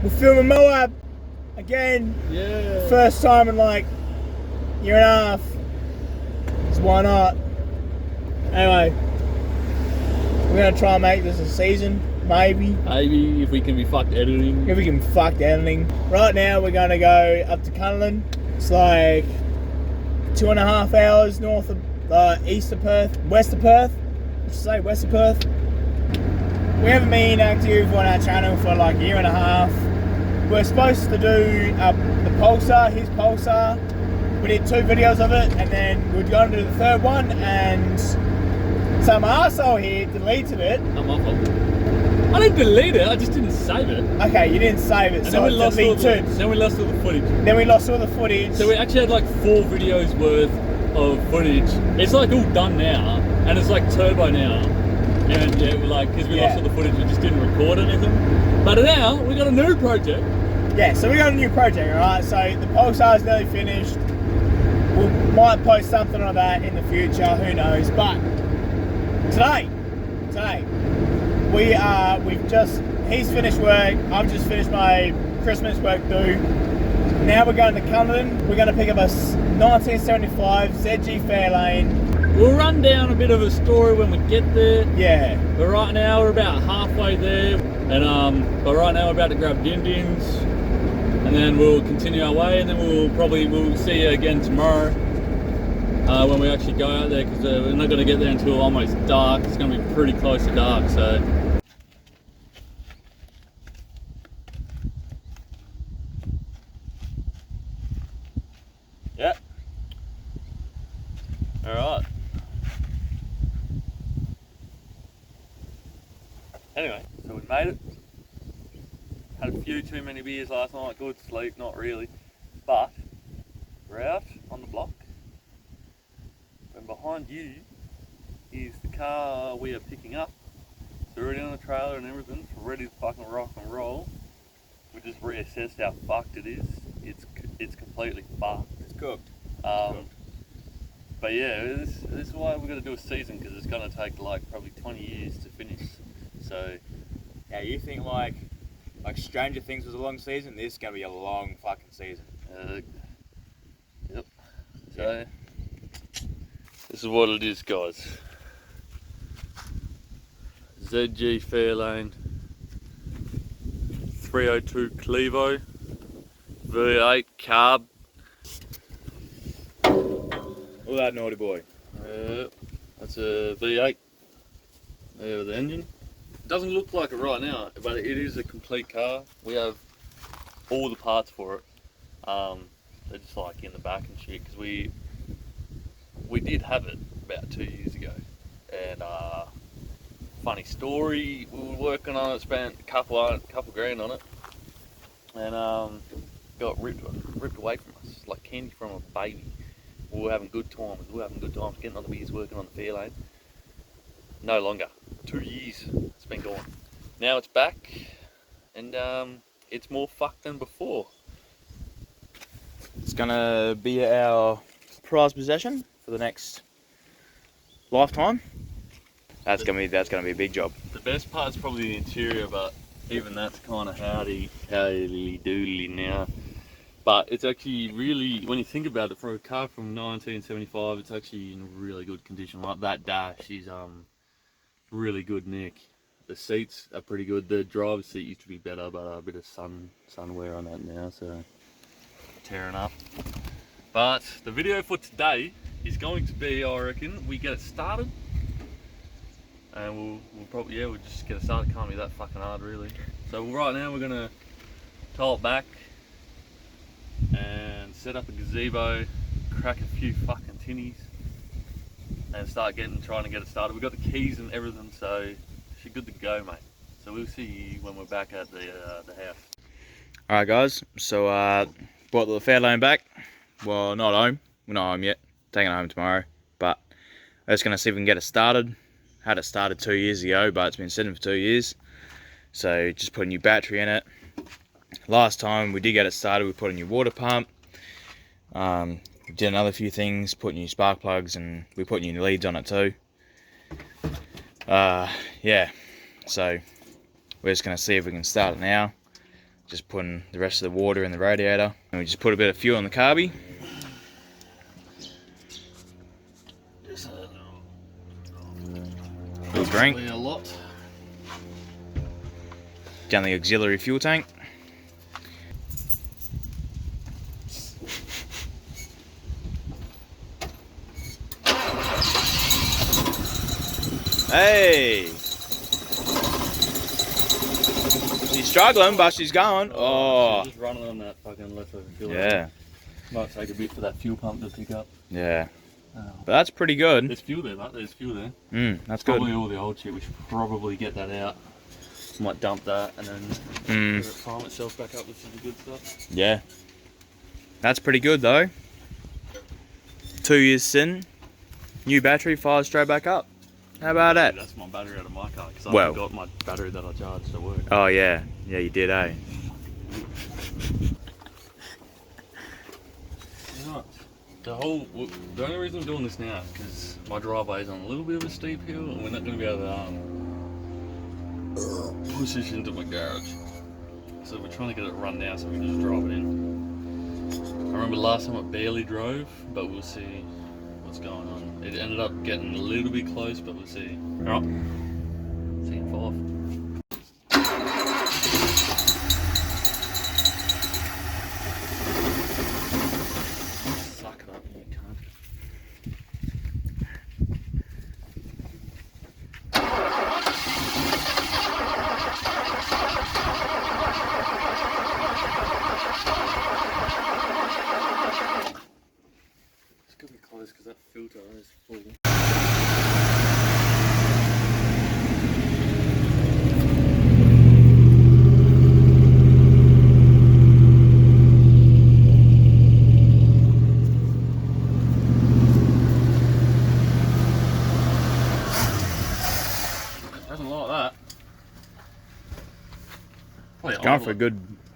We're filming Moab again. Yeah. First time in like a year and a half. So why not? Anyway, we're gonna try and make this a season, maybe. Maybe if we can be fucked editing. If we can fuck editing. Right now we're gonna go up to Cunnaland. It's like 2.5 hours north of east of Perth, west of Perth. Let's say west of Perth. We haven't been active on our channel for like a year and a half. We're supposed to do the Pulsar, his Pulsar. We did 2 videos of it, and then we're going to do the 3rd one, and some arsehole here deleted it. I'm off of it. I didn't delete it, I just didn't save it. Okay, you didn't save it, And so then we it's lost deleted. then we lost all the footage. Then we lost all the footage. So we actually had like 4 videos worth of footage. It's like all done now, and it's like turbo now. And yeah, we're like, because we lost all the footage, we just didn't record anything. But now we got a new project. Yeah, so we got a new project, alright? So the Pulsar's nearly finished. We might post something on that in the future, who knows? But today, he's finished work. I've just finished my Christmas work due. Now we're going to Cunnaland. We're going to pick up a 1975 ZG Fairlane. We'll run down a bit of a story when we get there. Yeah. But right now we're about halfway there, and but right now we're about to grab din-dins, and then we'll continue our way, and then we'll see you again tomorrow when we actually go out there, because we're not going to get there until almost dark. It's going to be pretty close to dark, so. Yeah. All right. Anyway, so we made it. Had a few too many beers last night, good sleep, not really. But we're out on the block. And behind you is the car we are picking up. It's already on the trailer and everything, it's ready to fucking rock and roll. We just reassessed how fucked it is. It's completely fucked. It's cooked. But yeah, this is why we're going to do a season, because it's going to take like probably 20 years to finish. So yeah, you think like Stranger Things was a long season? This is going to be a long fucking season. Yep. So this is what it is, guys. ZG Fairlane 302 Clevo V8 carb. All that naughty boy. That's a V8. There with the engine. Doesn't look like it right now, but it is a complete car. We have all the parts for it. They're just like in the back and shit, because we did have it about 2 years ago. And funny story, we were working on it, spent a couple grand on it, and got ripped away from us like candy from a baby. We were having good times. Getting on the beers, working on the Fairlane. No longer. 2 years it's been gone. Now it's back, and it's more fucked than before. It's gonna be our prized possession for the next lifetime. That's gonna be a big job. The best part's probably the interior, but even that's kind of howdy doodly now. But it's actually really, when you think about it, for a car from 1975, it's actually in really good condition. Like that dash is really good nick. The seats are pretty good. The driver's seat used to be better, but a bit of sun wear on that now, so tearing up. But the video for today is going to be, I reckon, we get it started, and we'll probably, we'll just get it started. Can't be that fucking hard, really. So right now we're gonna tow it back and set up a gazebo, crack a few fucking tinnies, and start trying to get it started. We've got the keys and everything, so she's good to go, mate. So we'll see you when we're back at the house. Alright guys, so brought the Fairlane back. Well, not home. We're not home yet. Taking it home tomorrow. But I'm just going to see if we can get it started. Had it started 2 years ago, but it's been sitting for 2 years. So just put a new battery in it. Last time we did get it started, we put a new water pump. We did another few things, put new spark plugs, and we put new leads on it too. Yeah, so we're just going to see if we can start it now. just putting the rest of the water in the radiator. And we just put a bit of fuel on the carby. Full drink. A lot. Down the auxiliary fuel tank. Hey! She's struggling, but she's going. Oh. She's just running on that fucking leftover fuel. Yeah. Might take a bit for that fuel pump to pick up. Yeah. But that's pretty good. There's fuel there, mate. There's fuel there. That's Probably good. all the old shit. We should probably get that out. Might dump that and then let it prime itself back up with some good stuff. Yeah. That's pretty good though. 2 years in, new battery, fires straight back up. How about that? That's my battery out of my car because I Well. forgot my battery that I charged at work. Oh yeah. Yeah, you did, eh? The only reason I'm doing this now is because my driveway is on a little bit of a steep hill and we're not going to be able to push this into my garage. So we're trying to get it run now so we can just drive it in. I remember last time I barely drove, but we'll see what's going on. It ended up getting a little bit close, but we'll see. Alright, see you in 5. Suck it up, you cunt. It's gonna be close because that filter is full. Doesn't like that. Probably It's going idle for a it.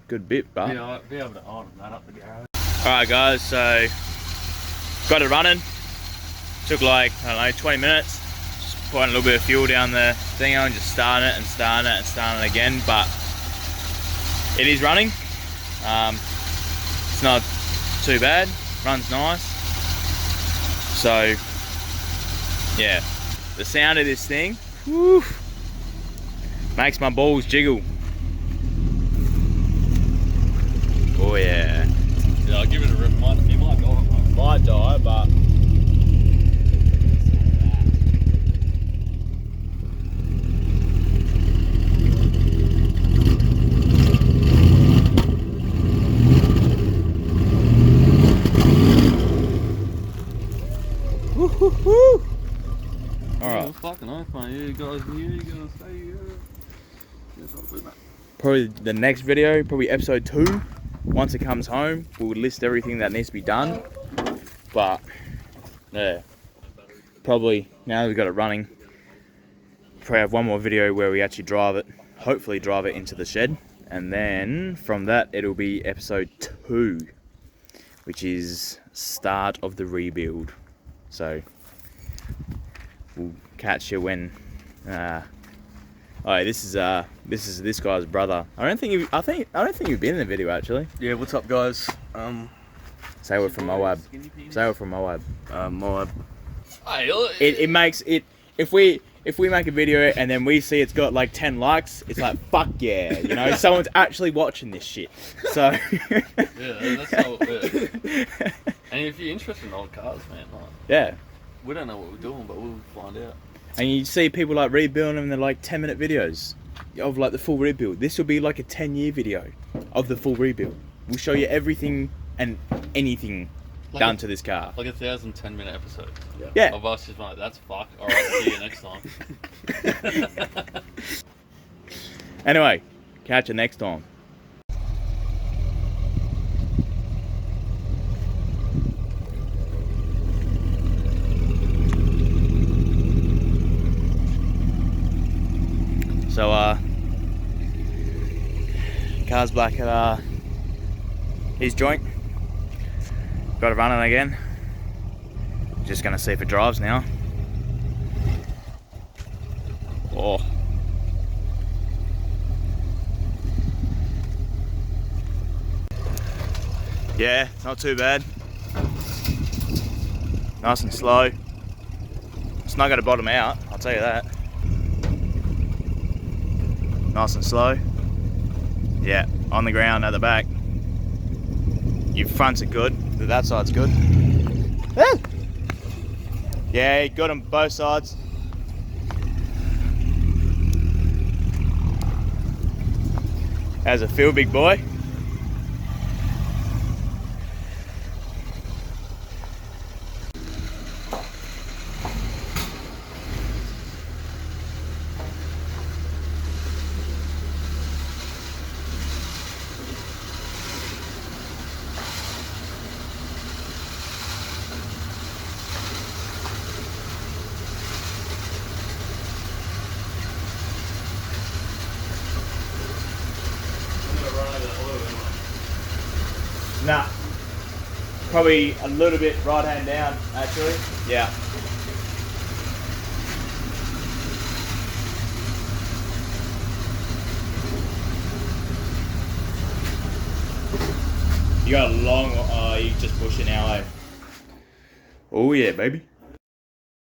good bit, but. Yeah, I'd be able to idle that up the garage. Alright guys, so got it running. Took like, I don't know, 20 minutes. Just putting a little bit of fuel down the thing and just starting it and starting it and starting it again, but it is running. It's not too bad, runs nice. So yeah, the sound of this thing, whew, makes my balls jiggle. Oh yeah. Yeah, I'll give it a rip. It might die. Might die, but woo. Alright. Fucking oath, mate. You guys knew you were gonna say Probably the next video, probably episode 2. Once it comes home, we'll list everything that needs to be done. But yeah, probably now that we've got it running, probably have one more video where we actually drive it, hopefully drive it into the shed, and then from that it'll be episode 2, which is start of the rebuild. So we'll catch you when. Oh, this is this guy's brother. I don't think you've been in the video actually. Yeah, what's up, guys? Say we're from Moab. Say we're from Moab. Moab. It makes it if we make a video and then we see it's got like 10 likes, it's like fuck yeah, you know, someone's actually watching this shit. So Yeah, that's how it is. And if you're interested in old cars, man, like, yeah. we don't know what we're doing, but we'll find out. And you see people like rebuilding them, and they're like 10-minute videos of like the full rebuild. This will be like a 10-year video of the full rebuild. We'll show you everything and anything done to this car. Like 1,000 10-minute episodes. Yeah. Of us just like, that's fuck. Alright, see you next time. Anyway, catch you next time. So car's back at his joint. Got it running again. Just gonna see if it drives now. Oh. Yeah, not too bad. Nice and slow. It's not going to bottom out, I'll tell you that. Nice and slow. Yeah, on the ground at the back. Your fronts are good, that side's good. Ah! Yeah, got them both sides. How's it feel, big boy? Nah, probably a little bit right hand down actually. Yeah. You got a long, you just push it now, eh? Oh yeah, baby.